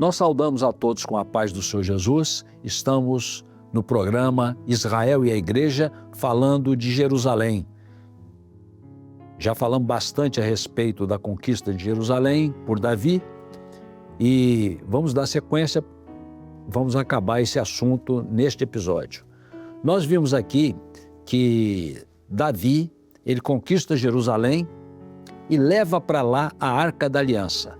Nós saudamos a todos com a paz do Senhor Jesus. Estamos no programa Israel e a Igreja, falando de Jerusalém. Já falamos bastante a respeito da conquista de Jerusalém por Davi e vamos dar sequência, vamos acabar esse assunto neste episódio. Nós vimos aqui que Davi, ele conquista Jerusalém e leva para lá a Arca da Aliança.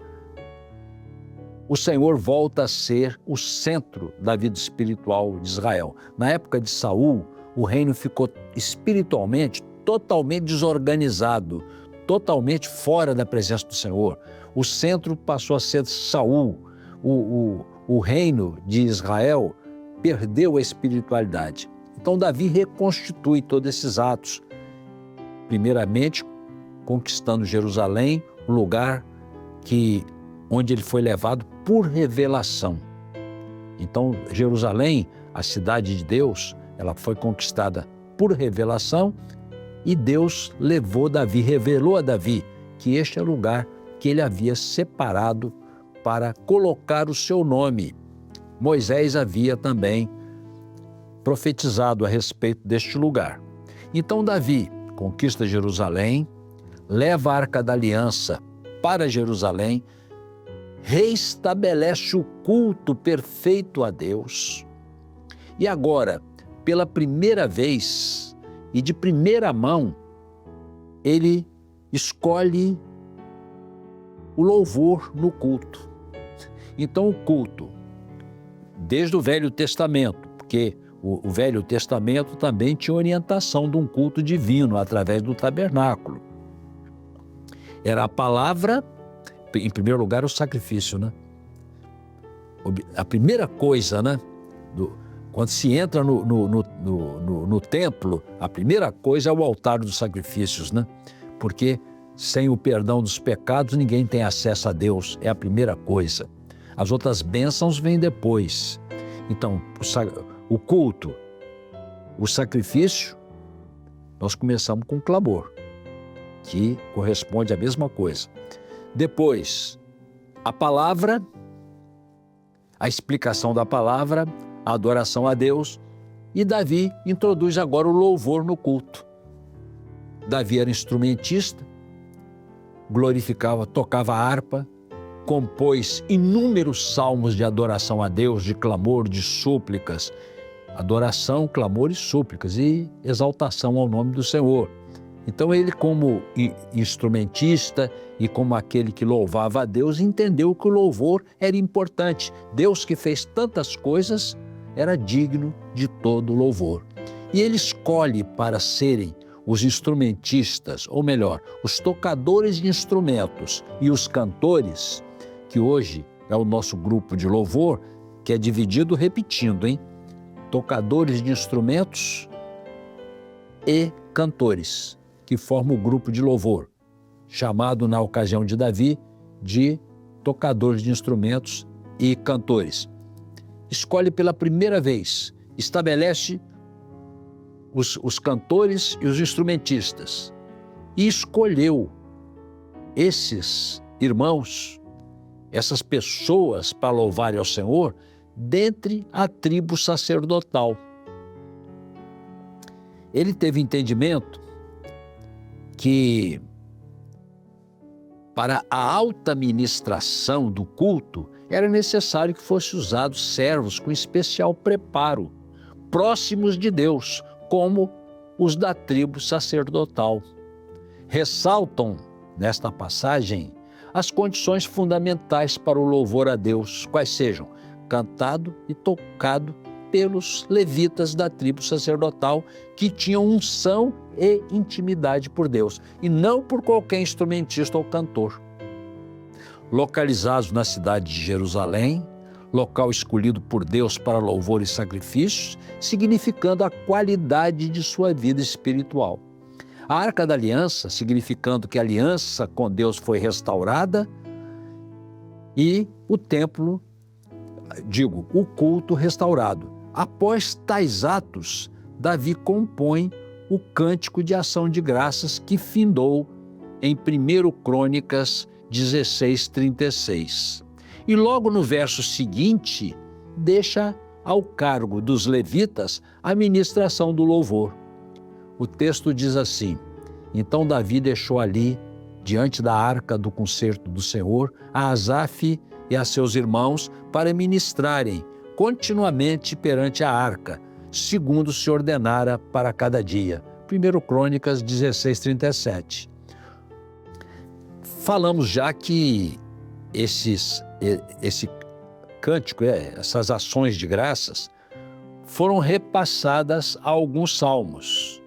O Senhor volta a ser o centro da vida espiritual de Israel. Na época de Saul, o reino ficou espiritualmente totalmente desorganizado, totalmente fora da presença do Senhor. O centro passou a ser Saul. O reino de Israel perdeu a espiritualidade. Então Davi reconstitui todos esses atos. Primeiramente, conquistando Jerusalém, um lugar onde ele foi levado por revelação. Então, Jerusalém, a cidade de Deus, ela foi conquistada por revelação e Deus levou Davi, revelou a Davi que este é o lugar que ele havia separado para colocar o seu nome. Moisés havia também profetizado a respeito deste lugar. Então, Davi conquista Jerusalém, leva a Arca da Aliança para Jerusalém, reestabelece o culto perfeito a Deus. E agora, pela primeira vez e de primeira mão, ele escolhe o louvor no culto. Então o culto, desde o Velho Testamento, porque o Velho Testamento também tinha orientação de um culto divino através do tabernáculo. Era a palavra, em primeiro lugar, o sacrifício, né? A primeira coisa, né? Quando se entra no templo, a primeira coisa é o altar dos sacrifícios, né? Porque sem o perdão dos pecados, ninguém tem acesso a Deus, é a primeira coisa. As outras bênçãos vêm depois. Então, o culto, o sacrifício, nós começamos com o clamor, que corresponde à mesma coisa. Depois, a palavra, a explicação da palavra, a adoração a Deus, e Davi introduz agora o louvor no culto. Davi era instrumentista, glorificava, tocava harpa, compôs inúmeros salmos de adoração a Deus, de clamor, de súplicas, adoração, clamor e súplicas, e exaltação ao nome do Senhor. Então ele, como instrumentista e como aquele que louvava a Deus, entendeu que o louvor era importante. Deus, que fez tantas coisas, era digno de todo louvor. E ele escolhe para serem os instrumentistas, ou melhor, os tocadores de instrumentos e os cantores, que hoje é o nosso grupo de louvor, que é dividido repetindo, tocadores de instrumentos e cantores, que formam o grupo de louvor, chamado na ocasião de Davi de tocadores de instrumentos e cantores. Escolhe pela primeira vez, estabelece os cantores e os instrumentistas e escolheu esses irmãos, essas pessoas para louvarem ao Senhor dentre a tribo sacerdotal. Ele teve entendimento que para a alta ministração do culto era necessário que fossem usados servos com especial preparo, próximos de Deus, como os da tribo sacerdotal. Ressaltam nesta passagem as condições fundamentais para o louvor a Deus, quais sejam cantado e tocado pelos levitas da tribo sacerdotal, que tinham unção e intimidade por Deus, e não por qualquer instrumentista ou cantor. Localizados na cidade de Jerusalém, local escolhido por Deus para louvor e sacrifícios, significando a qualidade de sua vida espiritual. A Arca da Aliança, significando que a aliança com Deus foi restaurada, e o templo, o culto restaurado. Após tais atos, Davi compõe o cântico de ação de graças que findou em 1 Crônicas 16:36. E logo no verso seguinte, deixa ao cargo dos levitas a ministração do louvor. O texto diz assim: então Davi deixou ali, diante da arca do concerto do Senhor, a Asaf e a seus irmãos para ministrarem continuamente perante a arca, segundo se ordenara para cada dia. 1 Crônicas 16:37. Falamos já que esse cântico, essas ações de graças, foram repassadas a alguns salmos.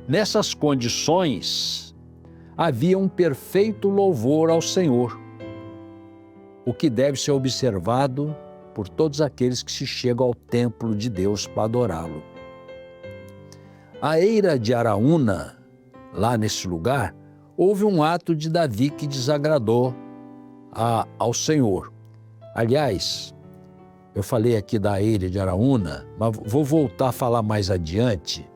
Nessas condições, havia um perfeito louvor ao Senhor, o que deve ser observado por todos aqueles que se chegam ao templo de Deus para adorá-lo. A eira de Araúna, lá nesse lugar, houve um ato de Davi que desagradou ao Senhor. Aliás, eu falei aqui da eira de Araúna, mas vou voltar a falar mais adiante,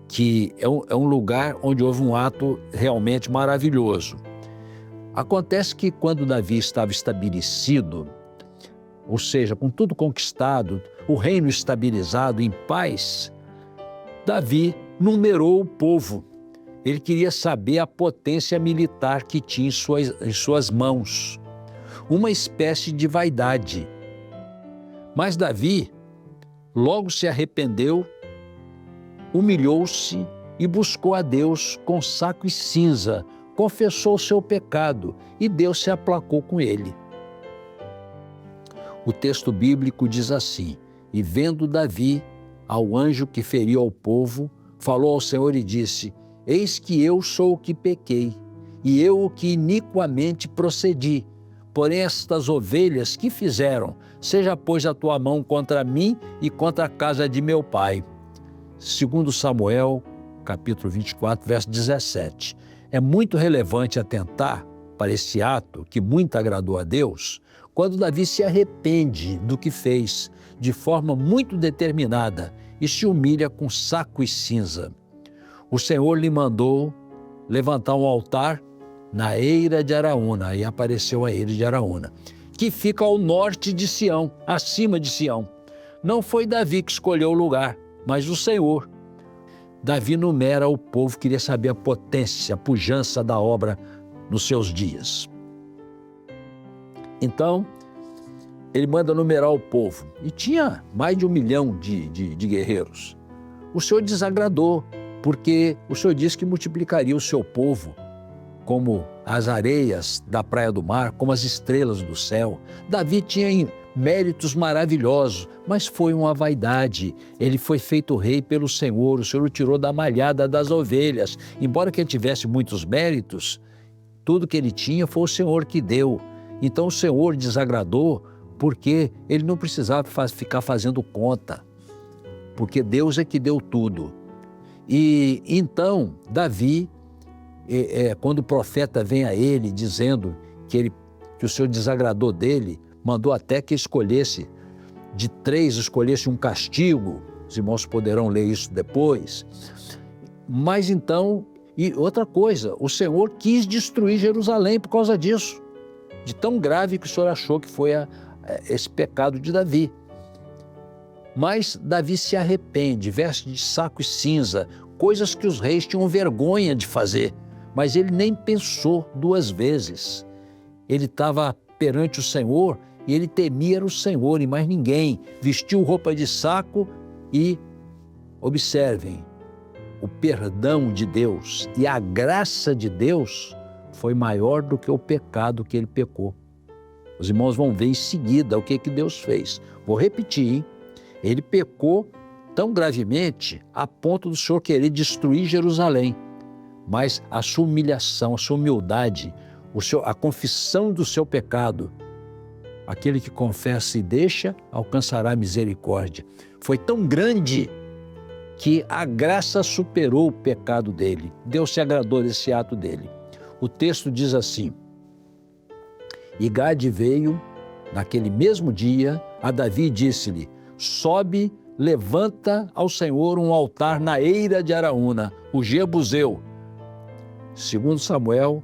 que é um lugar onde houve um ato realmente maravilhoso. Acontece que quando Davi estava estabelecido, ou seja, com tudo conquistado, o reino estabilizado, em paz, Davi numerou o povo. Ele queria saber a potência militar que tinha em suas mãos. Uma espécie de vaidade. Mas Davi logo se arrependeu, humilhou-se e buscou a Deus com saco e cinza, confessou o seu pecado e Deus se aplacou com ele. O texto bíblico diz assim: e vendo Davi ao anjo que feriu ao povo, falou ao Senhor e disse: eis que eu sou o que pequei, e eu o que iniquamente procedi. Porém estas ovelhas que fizeram? Seja, pois, a tua mão contra mim e contra a casa de meu pai. 2 Samuel, capítulo 24, verso 17. É muito relevante atentar para esse ato que muito agradou a Deus, quando Davi se arrepende do que fez de forma muito determinada e se humilha com saco e cinza. O Senhor lhe mandou levantar um altar na eira de Araúna, e apareceu a eira de Araúna, que fica ao norte de Sião, acima de Sião. Não foi Davi que escolheu o lugar, mas o Senhor. Davi numera o povo, queria saber a potência, a pujança da obra nos seus dias. Então, ele manda numerar o povo, e tinha mais de 1 milhão de guerreiros. O Senhor desagradou, porque o Senhor disse que multiplicaria o seu povo como as areias da praia do mar, como as estrelas do céu. Davi tinha méritos maravilhosos, mas foi uma vaidade. Ele foi feito rei pelo Senhor, o Senhor o tirou da malhada das ovelhas. Embora que ele tivesse muitos méritos, tudo que ele tinha foi o Senhor que deu. Então o Senhor desagradou, porque ele não precisava ficar fazendo conta, porque Deus é que deu tudo. E então Davi, quando o profeta vem a ele dizendo que o Senhor desagradou dele, mandou até que escolhesse um castigo. Os irmãos poderão ler isso depois. Mas então, e outra coisa, o Senhor quis destruir Jerusalém por causa disso, de tão grave que o Senhor achou que foi esse pecado de Davi. Mas Davi se arrepende, veste de saco e cinza, coisas que os reis tinham vergonha de fazer, mas ele nem pensou 2 vezes. Ele estava perante o Senhor e ele temia o Senhor e mais ninguém. Vestiu roupa de saco e, observem, o perdão de Deus e a graça de Deus foi maior do que o pecado que ele pecou. Os irmãos vão ver em seguida o que Deus fez. Vou repetir, hein? Ele pecou tão gravemente a ponto do Senhor querer destruir Jerusalém. Mas a sua humilhação, a sua humildade, a confissão do seu pecado, aquele que confessa e deixa, alcançará misericórdia. Foi tão grande que a graça superou o pecado dele. Deus se agradou desse ato dele. O texto diz assim: e Gade veio, naquele mesmo dia, a Davi e disse-lhe: sobe, levanta ao Senhor um altar na eira de Araúna, o Jebuseu. 2 Samuel,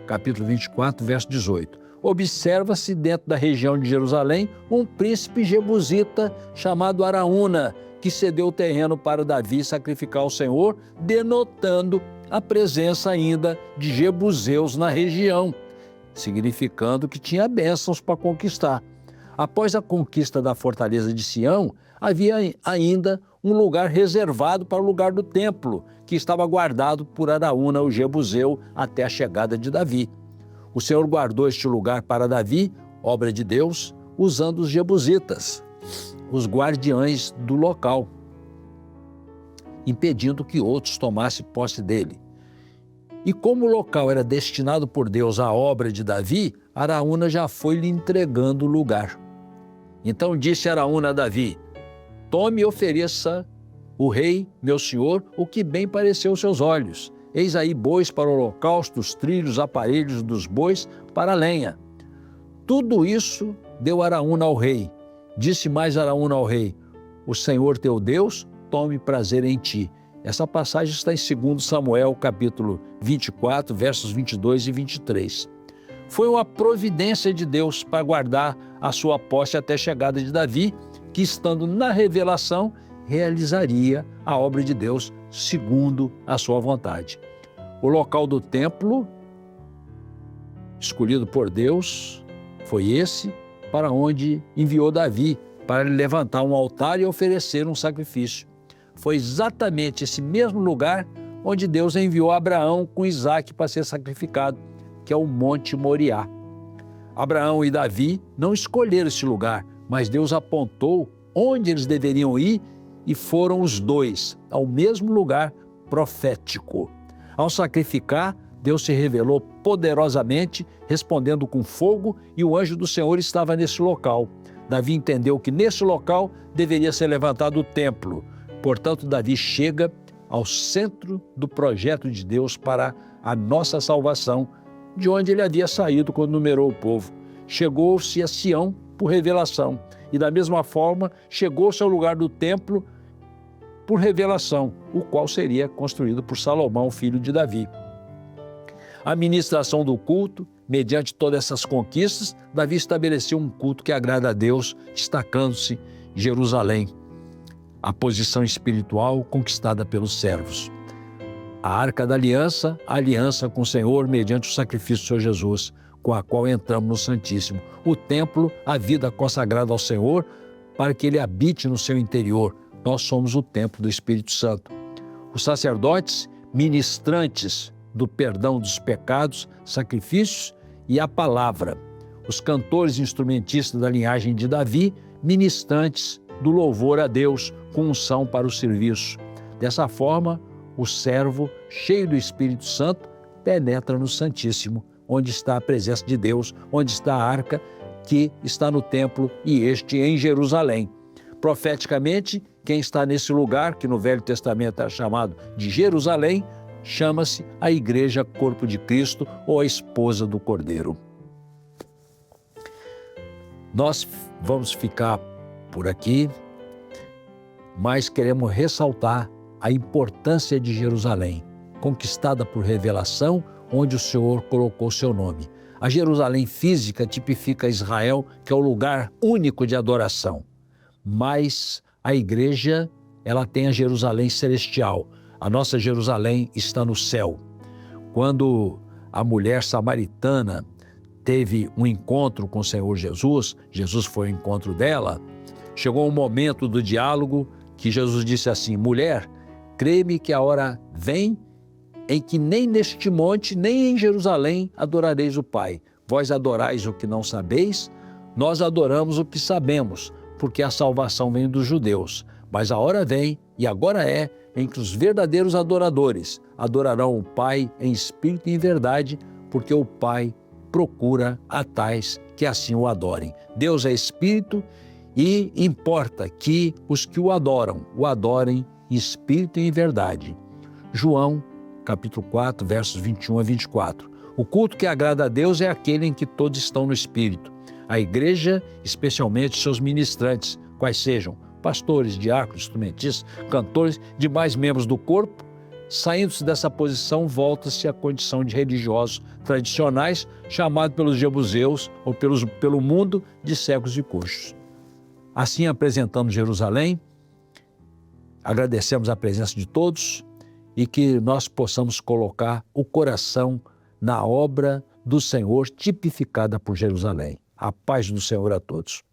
capítulo 24, verso 18. observa-se dentro da região de Jerusalém um príncipe jebusita chamado Araúna, que cedeu o terreno para Davi sacrificar ao Senhor, denotando a presença ainda de jebuseus na região, significando que tinha bênçãos para conquistar. Após a conquista da fortaleza de Sião, havia ainda um lugar reservado para o lugar do templo, que estava guardado por Araúna, o jebuseu, até a chegada de Davi. O Senhor guardou este lugar para Davi, obra de Deus, usando os jebusitas, os guardiães do local, impedindo que outros tomassem posse dele. E como o local era destinado por Deus à obra de Davi, Araúna já foi lhe entregando o lugar. Então disse Araúna a Davi: tome e ofereça o rei, meu senhor, o que bem pareceu aos seus olhos. Eis aí bois para o holocausto, os trilhos, aparelhos dos bois para a lenha. Tudo isso deu Araúna ao rei. Disse mais Araúna ao rei: o Senhor teu Deus tome prazer em ti. Essa passagem está em 2 Samuel, capítulo 24, versos 22 e 23. Foi uma providência de Deus para guardar a sua posse até a chegada de Davi, que, estando na revelação, realizaria a obra de Deus segundo a sua vontade. O local do templo, escolhido por Deus, foi esse para onde enviou Davi, para levantar um altar e oferecer um sacrifício. Foi exatamente esse mesmo lugar onde Deus enviou Abraão com Isaque para ser sacrificado, que é o Monte Moriá. Abraão e Davi não escolheram esse lugar, mas Deus apontou onde eles deveriam ir e foram os dois ao mesmo lugar profético. Ao sacrificar, Deus se revelou poderosamente, respondendo com fogo, e o anjo do Senhor estava nesse local. Davi entendeu que nesse local deveria ser levantado o templo. Portanto, Davi chega ao centro do projeto de Deus para a nossa salvação, de onde ele havia saído quando numerou o povo. Chegou-se a Sião por revelação, e da mesma forma chegou-se ao lugar do templo por revelação, o qual seria construído por Salomão, filho de Davi. A ministração do culto, mediante todas essas conquistas, Davi estabeleceu um culto que agrada a Deus, destacando-se Jerusalém, a posição espiritual conquistada pelos servos. A Arca da Aliança, a aliança com o Senhor mediante o sacrifício do Senhor Jesus, com a qual entramos no Santíssimo. O templo, a vida consagrada ao Senhor, para que Ele habite no seu interior. Nós somos o templo do Espírito Santo. Os sacerdotes, ministrantes do perdão dos pecados, sacrifícios e a palavra. Os cantores e instrumentistas da linhagem de Davi, ministrantes do louvor a Deus, com unção para o serviço. Dessa forma, o servo, cheio do Espírito Santo, penetra no Santíssimo, onde está a presença de Deus, onde está a arca, que está no templo, e este em Jerusalém. Profeticamente, quem está nesse lugar, que no Velho Testamento é chamado de Jerusalém, chama-se a Igreja Corpo de Cristo ou a esposa do Cordeiro. Nós vamos ficar por aqui, mas queremos ressaltar a importância de Jerusalém, conquistada por revelação, onde o Senhor colocou seu nome. A Jerusalém física tipifica Israel, que é o lugar único de adoração, mas a igreja, ela tem a Jerusalém celestial. A nossa Jerusalém está no céu. Quando a mulher samaritana teve um encontro com o Senhor Jesus, Jesus foi ao encontro dela, chegou um momento do diálogo que Jesus disse assim: mulher, crê-me que a hora vem em que nem neste monte, nem em Jerusalém adorareis o Pai. Vós adorais o que não sabeis, nós adoramos o que sabemos, porque a salvação vem dos judeus. Mas a hora vem, e agora é, em que os verdadeiros adoradores adorarão o Pai em espírito e em verdade, porque o Pai procura a tais que assim o adorem. Deus é espírito e importa que os que o adorem em espírito e em verdade. João, capítulo 4, versos 21 a 24. O culto que agrada a Deus é aquele em que todos estão no espírito. A igreja, especialmente seus ministrantes, quais sejam pastores, diáconos, instrumentistas, cantores, demais membros do corpo, Saindo-se dessa posição, volta-se à condição de religiosos tradicionais, chamados pelos jebuseus ou pelo mundo de cegos e coxos. Assim apresentamos Jerusalém, agradecemos a presença de todos e que nós possamos colocar o coração na obra do Senhor, tipificada por Jerusalém. A paz do Senhor a todos.